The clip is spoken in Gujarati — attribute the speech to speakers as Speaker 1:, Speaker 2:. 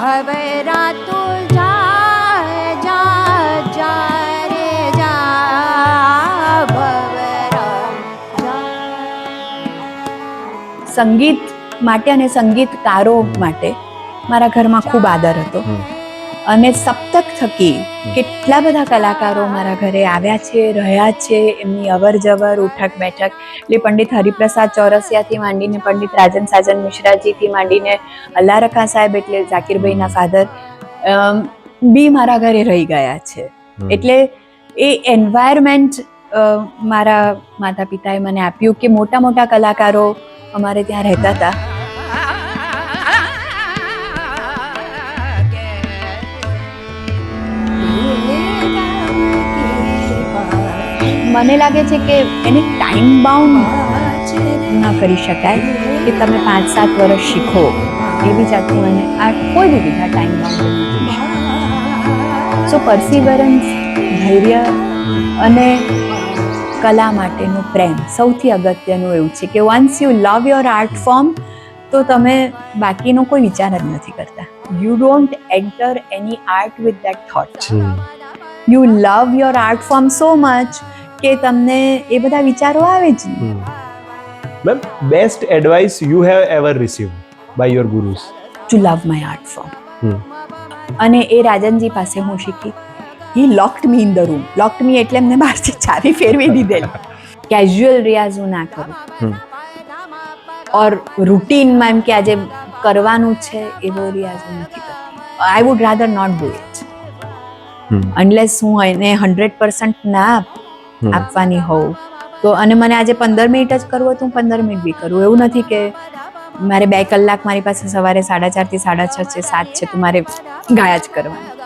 Speaker 1: भवरा तू जा जा जा रे जा भवरा जा.
Speaker 2: સંગીત માટે અને સંગીતકારો માટે મારા ઘરમાં ખૂબ આદર હતો અને સપ્તક થકી કેટલા બધા કલાકારો મારા ઘરે આવ્યા છે, રહ્યા છે, એમની અવર જવર, ઉઠક બેઠક. એટલે પંડિત હરિપ્રસાદ ચોરસિયાથી માંડીને પંડિત રાજન સાજન મિશ્રાજીથી માંડીને અલ્લારખા સાહેબ એટલે ઝાકીરભાઈના ફાધર બી મારા ઘરે રહી ગયા છે. એટલે એ એન્વાયરમેન્ટ મારા માતા પિતાએ મને આપ્યું કે મોટા મોટા કલાકારો અમારે ત્યાં રહેતા હતા. મને લાગે છે કે એને ટાઈમ બાઉન્ડ ન કરી શકાય કે તમે 5-7 વર્ષ શીખો એવી જાતનું અને આ કોઈ બી વિધા ટાઈમ બાઉન્ડ નથી. સો પરસિવરન્સ, ધૈર્ય અને કલા માટેનો પ્રેમ સૌથી અગત્યનું એવું છે કે once you love your art form તો તમે બાકીનો કોઈ વિચાર જ નથી કરતા. You don't enter any art with that thought. You love your art form so much કે તમને એ બધા વિચારો આવે જ નહીં.
Speaker 3: Ma'am, best advice you have ever received by your gurus?
Speaker 2: To love my art form. અને એ રાજનજી પાસે હું શીખી. He locked me in the room. Locked મી એટલે એમને બહારથી ચાવી ફેરવી દીધેલી. કેઝ્યુઅલ રિયાઝ હું ના કરું ઓર રૂટીનમાં એમ કે આજે કરવાનું છે એવો રિયાઝ હું નથી કરતી. I would rather not do it unless હું એને 100% ના આપવાની હોઉં તો. અને મને આજે 15 મિનિટ જ કરવું હોય તો હું 15 મિનિટ બી કરું. એવું નથી કે મારે 2 કલાક મારી પાસે સવારે 4:30 થી 6:30 છે, 7 છે તો મારે ગાયા જ કરવાનું.